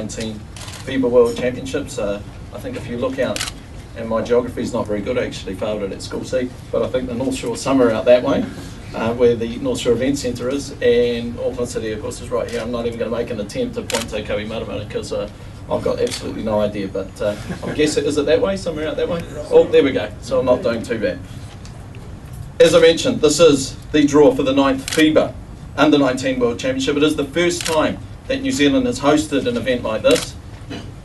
U19 FIBA World Championships. I think if you look out, and my geography is not very good, I actually failed it at school C, but I think the North Shore somewhere out that way, where the North Shore Event Centre is, and Auckland City of course is right here. I'm not even going to make an attempt to point to Kobe Matamata because I've got absolutely no idea, but I guess is it that way, somewhere out that way? Oh, there we go, so I'm not doing too bad. As I mentioned, this is the draw for the 9th FIBA Under-19 World Championship. It is the first time that New Zealand has hosted an event like this.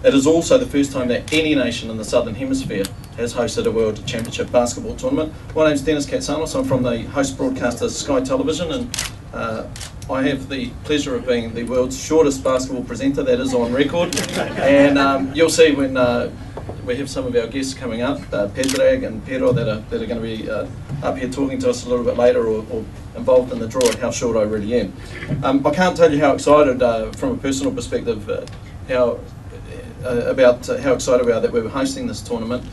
It is also the first time that any nation in the Southern Hemisphere has hosted a World Championship basketball tournament. My name is Dennis Katsanos. I'm from the host broadcaster Sky Television, and I have the pleasure of being the world's shortest basketball presenter. That is on record. And you'll see when we have some of our guests coming up, Pedrag and Pero, that are going to be up here talking to us a little bit later, or involved in the draw, and how short I really am. I can't tell you how excited, from a personal perspective, about how excited we are that we're hosting this tournament.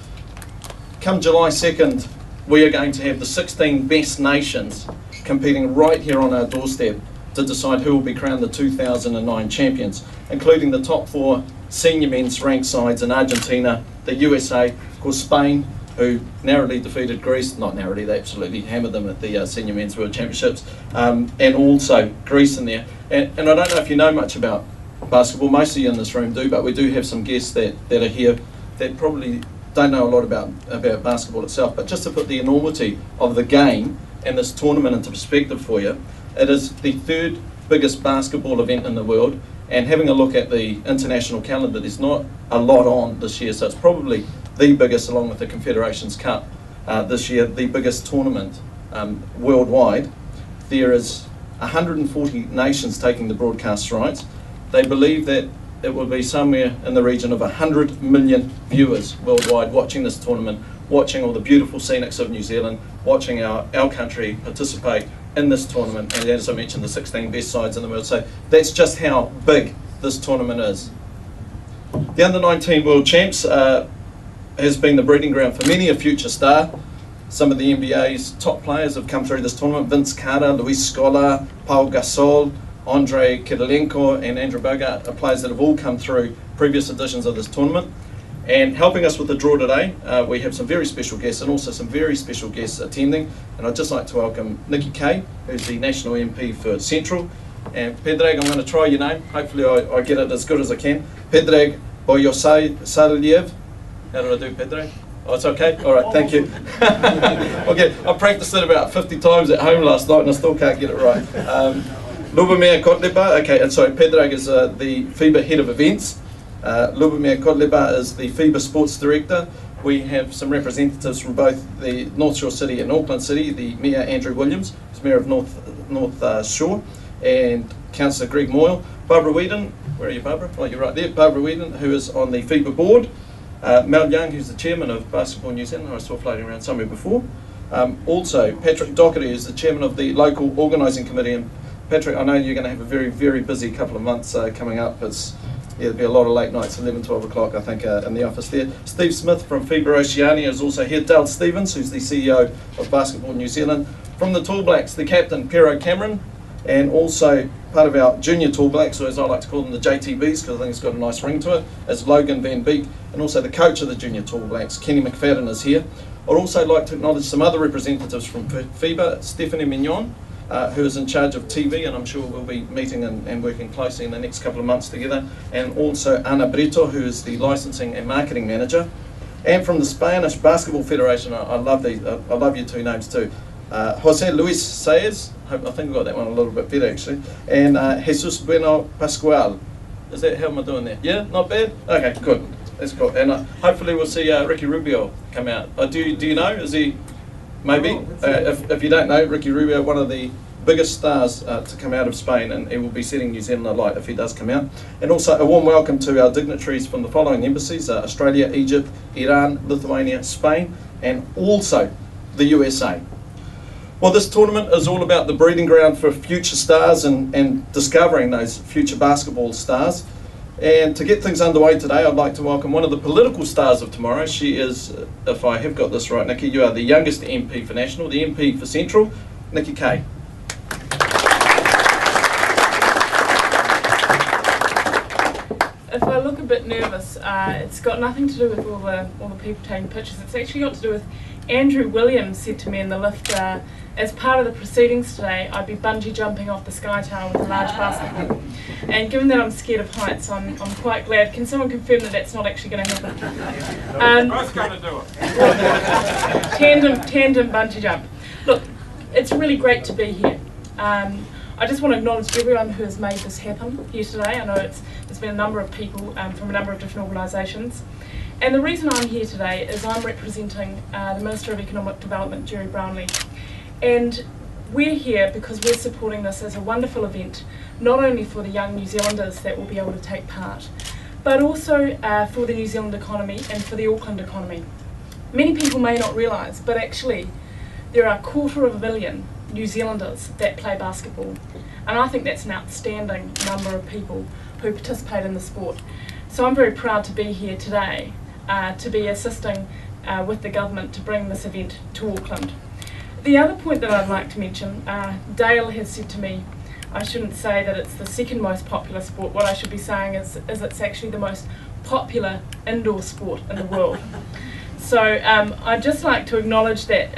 Come July 2nd, we are going to have the 16 best nations competing right here on our doorstep to decide who will be crowned the 2009 champions, including the top 4 senior men's ranked sides in Argentina, the USA, of course Spain, who narrowly defeated Greece, not narrowly, they absolutely hammered them at the Senior Men's World Championships, and also Greece in there. And I don't know if you know much about basketball, most of you in this room do, but we do have some guests that are here that probably don't know a lot about basketball itself. But just to put the enormity of the game and this tournament into perspective for you, it is the 3rd biggest basketball event in the world, and having a look at the international calendar, there's not a lot on this year, so it's probably the biggest, along with the Confederations Cup this year, the biggest tournament worldwide. There is 140 nations taking the broadcast rights. They believe that it will be somewhere in the region of 100 million viewers worldwide watching this tournament, watching all the beautiful scenics of New Zealand, watching our country participate in this tournament, and as I mentioned, the 16 best sides in the world. So that's just how big this tournament is. The Under-19 World Champs has been the breeding ground for many a future star. Some of the NBA's top players have come through this tournament: Vince Carter, Luis Scola, Paul Gasol, Andrei Kirilenko, and Andrew Bogut are players that have all come through previous editions of this tournament. And helping us with the draw today, we have some very special guests, and also some very special guests attending. And I'd just like to welcome Nikki Kay, who's the National MP for Central. And Pedrag, I'm going to try your name. Hopefully I get it as good as I can. Pedrag Boyosaliev. How did I do, Pedrag? Oh, it's okay? All right, thank you. Okay, I practiced it about 50 times at home last night and I still can't get it right. Lubomir Kotleba, okay, and sorry, Pedrag is the FIBA Head of Events. Lubomir Kotleba is the FIBA Sports Director. We have some representatives from both the North Shore City and Auckland City, the Mayor Andrew Williams, who's Mayor of North Shore, and Councillor Greg Moyle. Barbara Whedon, where are you, Barbara? Oh, you're right there. Barbara Whedon, who is on the FIBA board. Mel Young, who's the Chairman of Basketball New Zealand, who I saw floating around somewhere before. Also, Patrick Doherty is the Chairman of the Local Organising Committee. And Patrick, I know you're going to have a very, very busy couple of months coming up. There'll be a lot of late nights, 11, 12 o'clock, I think, in the office there. Steve Smith from FIBA Oceania is also here. Dale Stevens, who's the CEO of Basketball New Zealand. From the Tall Blacks, the captain, Pero Cameron, and also part of our junior Tall Blacks, or as I like to call them, the JTBs, because I think it's got a nice ring to it, is Logan Van Beek, and also the coach of the junior Tall Blacks, Kenny McFadden, is here. I'd also like to acknowledge some other representatives from FIBA, Stephanie Mignon, who is in charge of TV, and I'm sure we'll be meeting and working closely in the next couple of months together, and also Ana Brito, who is the licensing and marketing manager. And from the Spanish Basketball Federation, I love your two names too, Jose Luis Saez, I think we got that one a little bit better actually, and Jesus Bueno Pascual. Is that, how am I doing there? Yeah, not bad? Okay, good. That's cool. And hopefully we'll see Ricky Rubio come out. Do you know? Is he? Maybe. If you don't know, Ricky Rubio, one of the biggest stars to come out of Spain, and he will be setting New Zealand alight if he does come out. And also a warm welcome to our dignitaries from the following embassies: Australia, Egypt, Iran, Lithuania, Spain, and also the USA. Well, this tournament is all about the breeding ground for future stars and discovering those future basketball stars. And to get things underway today, I'd like to welcome one of the political stars of tomorrow. She is, if I have got this right, Nikki, you are the youngest MP for National, the MP for Central, Nikki Kay. If I bit nervous. It's got nothing to do with all the people taking pictures. It's actually got to do with Andrew Williams said to me in the lift, as part of the proceedings today, I'd be bungee jumping off the Sky Tower with a large basketball. And given that I'm scared of heights, I'm quite glad. Can someone confirm that that's not actually going to happen? We're both going to do it. Tandem bungee jump. Look, it's really great to be here. I just want to acknowledge everyone who has made this happen here today. I know there's been a number of people from a number of different organisations. And the reason I'm here today is I'm representing the Minister of Economic Development, Jerry Brownlee. And we're here because we're supporting this as a wonderful event, not only for the young New Zealanders that will be able to take part, but also for the New Zealand economy and for the Auckland economy. Many people may not realise, but actually there are 250,000 New Zealanders that play basketball. And I think that's an outstanding number of people who participate in the sport. So I'm very proud to be here today to be assisting with the government to bring this event to Auckland. The other point that I'd like to mention, Dale has said to me, I shouldn't say that it's the second most popular sport. What I should be saying is it's actually the most popular indoor sport in the world. So I'd just like to acknowledge that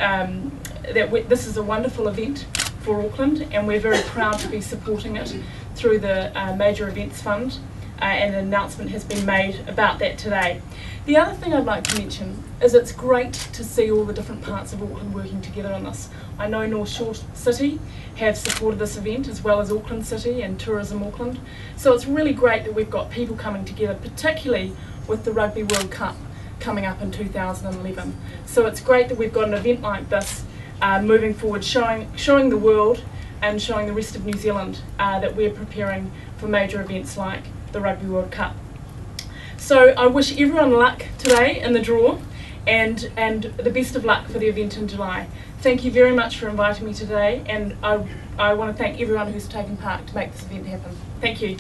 this is a wonderful event for Auckland, and we're very proud to be supporting it through the Major Events Fund, and an announcement has been made about that today. The other thing I'd like to mention is it's great to see all the different parts of Auckland working together on this. I know North Shore City have supported this event, as well as Auckland City and Tourism Auckland. So it's really great that we've got people coming together, particularly with the Rugby World Cup coming up in 2011. So it's great that we've got an event like this moving forward, showing the world and showing the rest of New Zealand that we're preparing for major events like the Rugby World Cup. So I wish everyone luck today in the draw, and the best of luck for the event in July. Thank you very much for inviting me today, and I want to thank everyone who's taken part to make this event happen. Thank you.